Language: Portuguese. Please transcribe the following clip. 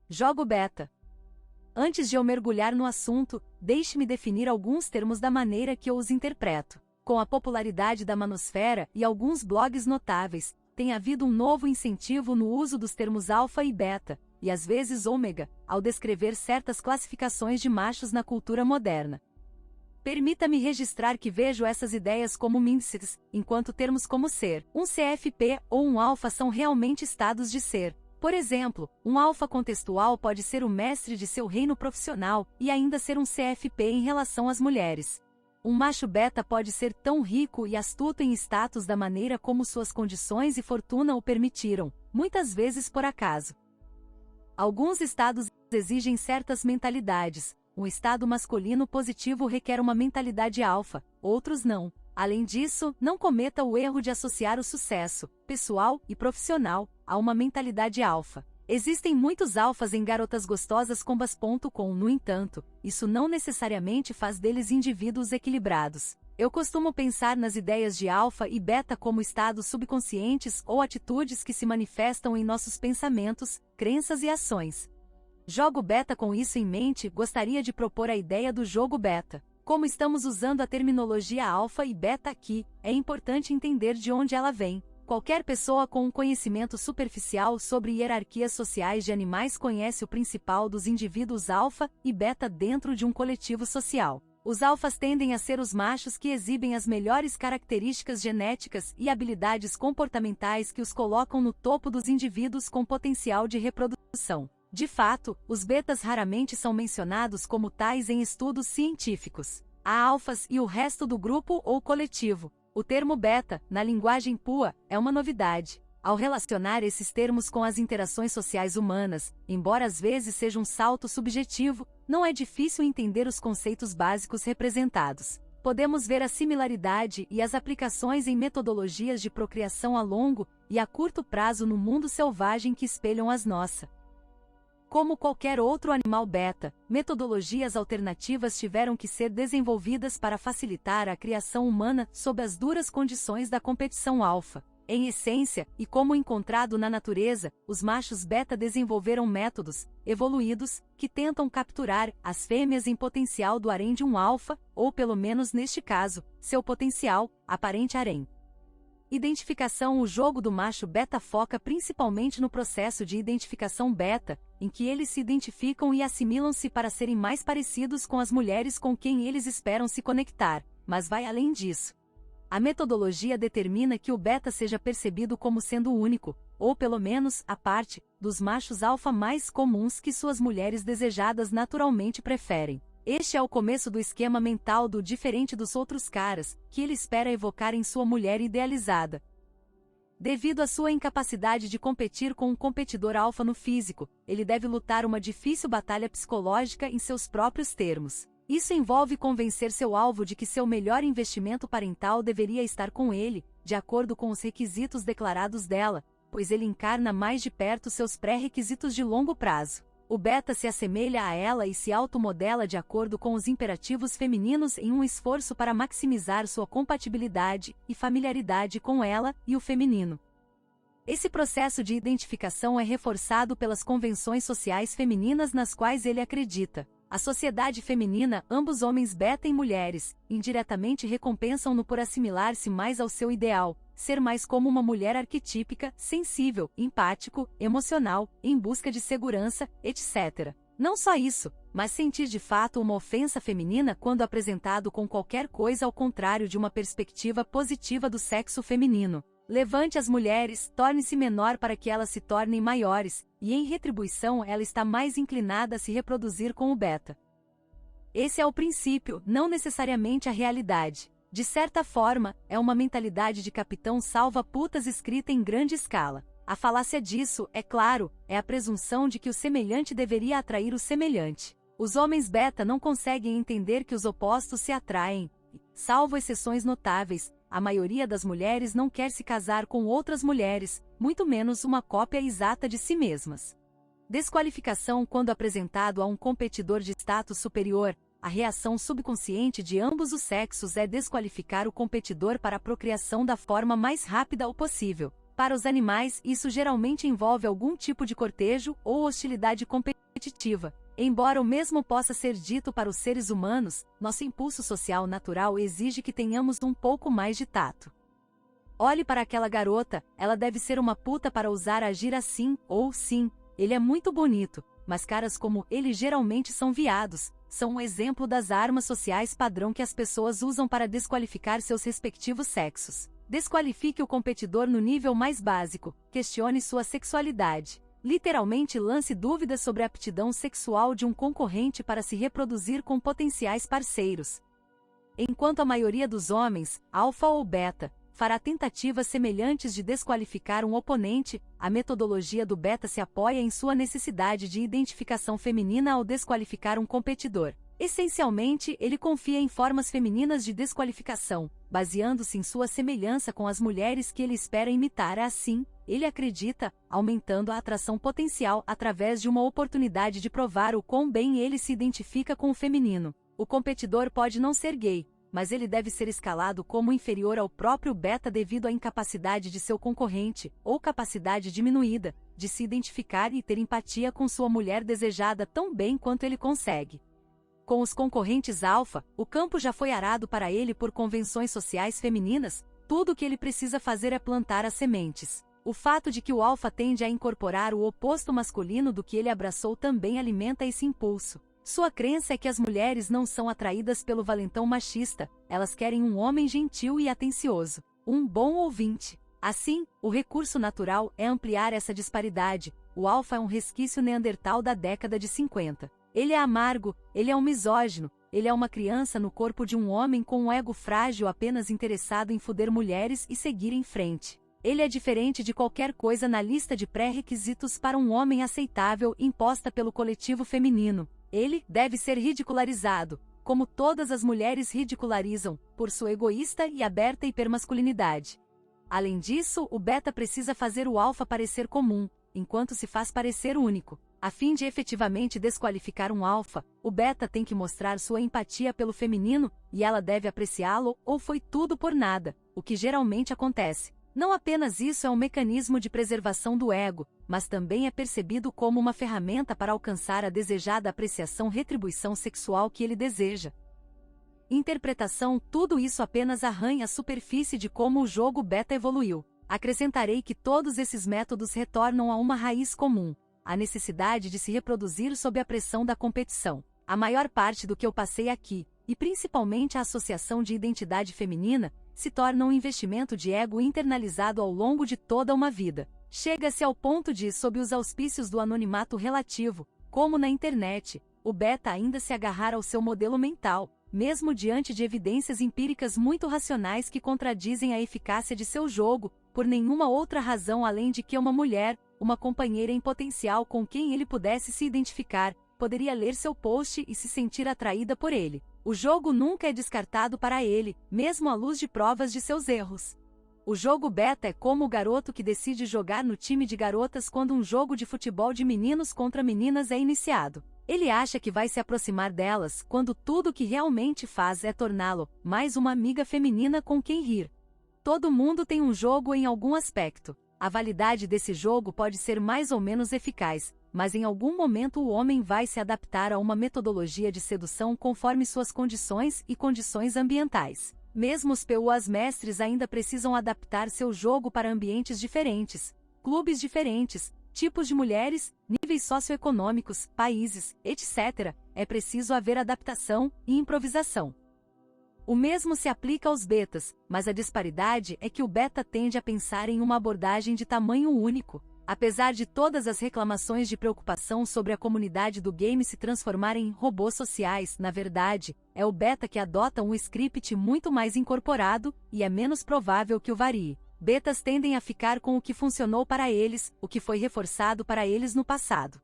Jogo beta. Antes de eu mergulhar no assunto, deixe-me definir alguns termos da maneira que eu os interpreto. Com a popularidade da manosfera e alguns blogs notáveis, tem havido um novo incentivo no uso dos termos alfa e beta, e às vezes ômega, ao descrever certas classificações de machos na cultura moderna. Permita-me registrar que vejo essas ideias como índices, enquanto termos como ser, um CFP ou um alfa são realmente estados de ser. Por exemplo, um alfa contextual pode ser o mestre de seu reino profissional e ainda ser um CFP em relação às mulheres. Um macho beta pode ser tão rico e astuto em status da maneira como suas condições e fortuna o permitiram, muitas vezes por acaso. Alguns estados exigem certas mentalidades. Um estado masculino positivo requer uma mentalidade alfa, outros não. Além disso, não cometa o erro de associar o sucesso, pessoal e profissional, a uma mentalidade alfa. Existem muitos alfas em garotas gostosas combas.com, no entanto, isso não necessariamente faz deles indivíduos equilibrados. Eu costumo pensar nas ideias de alfa e beta como estados subconscientes ou atitudes que se manifestam em nossos pensamentos, crenças e ações. Jogo beta. Com isso em mente, gostaria de propor a ideia do jogo beta. Como estamos usando a terminologia alfa e beta aqui, é importante entender de onde ela vem. Qualquer pessoa com um conhecimento superficial sobre hierarquias sociais de animais conhece o principal dos indivíduos alfa e beta dentro de um coletivo social. Os alfas tendem a ser os machos que exibem as melhores características genéticas e habilidades comportamentais que os colocam no topo dos indivíduos com potencial de reprodução. De fato, os betas raramente são mencionados como tais em estudos científicos. Há alfas e o resto do grupo ou coletivo. O termo beta, na linguagem PUA, é uma novidade. Ao relacionar esses termos com as interações sociais humanas, embora às vezes seja um salto subjetivo, não é difícil entender os conceitos básicos representados. Podemos ver a similaridade e as aplicações em metodologias de procriação a longo e a curto prazo no mundo selvagem que espelham as nossas. Como qualquer outro animal beta, metodologias alternativas tiveram que ser desenvolvidas para facilitar a criação humana sob as duras condições da competição alfa. Em essência, e como encontrado na natureza, os machos beta desenvolveram métodos, evoluídos, que tentam capturar as fêmeas em potencial do harém de um alfa, ou pelo menos neste caso, seu potencial, aparente harém. Identificação. O jogo do macho beta foca principalmente no processo de identificação beta, em que eles se identificam e assimilam-se para serem mais parecidos com as mulheres com quem eles esperam se conectar, mas vai além disso. A metodologia determina que o beta seja percebido como sendo único, ou pelo menos, a parte, dos machos alfa mais comuns que suas mulheres desejadas naturalmente preferem. Este é o começo do esquema mental do diferente dos outros caras, que ele espera evocar em sua mulher idealizada. Devido à sua incapacidade de competir com um competidor alfa no físico, ele deve lutar uma difícil batalha psicológica em seus próprios termos. Isso envolve convencer seu alvo de que seu melhor investimento parental deveria estar com ele, de acordo com os requisitos declarados dela, pois ele encarna mais de perto seus pré-requisitos de longo prazo. O beta se assemelha a ela e se automodela de acordo com os imperativos femininos em um esforço para maximizar sua compatibilidade e familiaridade com ela e o feminino. Esse processo de identificação é reforçado pelas convenções sociais femininas nas quais ele acredita. A sociedade feminina, ambos homens beta e mulheres, indiretamente recompensam-no por assimilar-se mais ao seu ideal, ser mais como uma mulher arquetípica, sensível, empático, emocional, em busca de segurança, etc. Não só isso, mas sentir de fato uma ofensa feminina quando apresentado com qualquer coisa ao contrário de uma perspectiva positiva do sexo feminino. Levante as mulheres, torne-se menor para que elas se tornem maiores, e em retribuição ela está mais inclinada a se reproduzir com o beta. Esse é o princípio, não necessariamente a realidade. De certa forma, é uma mentalidade de capitão salva-putas escrita em grande escala. A falácia disso, é claro, é a presunção de que o semelhante deveria atrair o semelhante. Os homens beta não conseguem entender que os opostos se atraem, e, salvo exceções notáveis, a maioria das mulheres não quer se casar com outras mulheres, muito menos uma cópia exata de si mesmas. Desqualificação. Quando apresentado a um competidor de status superior, a reação subconsciente de ambos os sexos é desqualificar o competidor para a procriação da forma mais rápida possível. Para os animais, isso geralmente envolve algum tipo de cortejo ou hostilidade competitiva. Embora o mesmo possa ser dito para os seres humanos, nosso impulso social natural exige que tenhamos um pouco mais de tato. Olhe para aquela garota, ela deve ser uma puta para ousar agir assim, ou sim, ele é muito bonito, mas caras como ele geralmente são viados, são um exemplo das armas sociais padrão que as pessoas usam para desqualificar seus respectivos sexos. Desqualifique o competidor no nível mais básico, questione sua sexualidade. Literalmente lance dúvidas sobre a aptidão sexual de um concorrente para se reproduzir com potenciais parceiros. Enquanto a maioria dos homens, alfa ou beta, fará tentativas semelhantes de desqualificar um oponente, a metodologia do beta se apoia em sua necessidade de identificação feminina ao desqualificar um competidor. Essencialmente, ele confia em formas femininas de desqualificação, baseando-se em sua semelhança com as mulheres que ele espera imitar. Assim, ele acredita, aumentando a atração potencial através de uma oportunidade de provar o quão bem ele se identifica com o feminino. O competidor pode não ser gay, mas ele deve ser escalado como inferior ao próprio beta devido à incapacidade de seu concorrente, ou capacidade diminuída, de se identificar e ter empatia com sua mulher desejada tão bem quanto ele consegue. Com os concorrentes alfa, o campo já foi arado para ele por convenções sociais femininas, tudo o que ele precisa fazer é plantar as sementes. O fato de que o alfa tende a incorporar o oposto masculino do que ele abraçou também alimenta esse impulso. Sua crença é que as mulheres não são atraídas pelo valentão machista, elas querem um homem gentil e atencioso, um bom ouvinte. Assim, o recurso natural é ampliar essa disparidade. O alfa é um resquício neandertal da década de 50. Ele é amargo, ele é um misógino, ele é uma criança no corpo de um homem com um ego frágil apenas interessado em foder mulheres e seguir em frente. Ele é diferente de qualquer coisa na lista de pré-requisitos para um homem aceitável imposta pelo coletivo feminino. Ele deve ser ridicularizado, como todas as mulheres ridicularizam, por sua egoísta e aberta hipermasculinidade. Além disso, o beta precisa fazer o alfa parecer comum, enquanto se faz parecer único. A fim de efetivamente desqualificar um alfa, o beta tem que mostrar sua empatia pelo feminino, e ela deve apreciá-lo, ou foi tudo por nada, o que geralmente acontece. Não apenas isso é um mecanismo de preservação do ego, mas também é percebido como uma ferramenta para alcançar a desejada retribuição sexual que ele deseja. Interpretação: tudo isso apenas arranha a superfície de como o jogo beta evoluiu. Acrescentarei que todos esses métodos retornam a uma raiz comum: a necessidade de se reproduzir sob a pressão da competição. A maior parte do que eu passei aqui, e principalmente a associação de identidade feminina, se torna um investimento de ego internalizado ao longo de toda uma vida. Chega-se ao ponto de, sob os auspícios do anonimato relativo, como na internet, o beta ainda se agarrar ao seu modelo mental, mesmo diante de evidências empíricas muito racionais que contradizem a eficácia de seu jogo, por nenhuma outra razão além de que uma mulher, uma companheira em potencial com quem ele pudesse se identificar, poderia ler seu post e se sentir atraída por ele. O jogo nunca é descartado para ele, mesmo à luz de provas de seus erros. O jogo beta é como o garoto que decide jogar no time de garotas quando um jogo de futebol de meninos contra meninas é iniciado. Ele acha que vai se aproximar delas, quando tudo o que realmente faz é torná-lo mais uma amiga feminina com quem rir. Todo mundo tem um jogo em algum aspecto. A validade desse jogo pode ser mais ou menos eficaz, mas em algum momento o homem vai se adaptar a uma metodologia de sedução conforme suas condições e condições ambientais. Mesmo os PUAs mestres ainda precisam adaptar seu jogo para ambientes diferentes, clubes diferentes, tipos de mulheres, níveis socioeconômicos, países, etc. É preciso haver adaptação e improvisação. O mesmo se aplica aos betas, mas a disparidade é que o beta tende a pensar em uma abordagem de tamanho único. Apesar de todas as reclamações de preocupação sobre a comunidade do game se transformar em robôs sociais, na verdade, é o beta que adota um script muito mais incorporado, e é menos provável que o varie. Betas tendem a ficar com o que funcionou para eles, o que foi reforçado para eles no passado.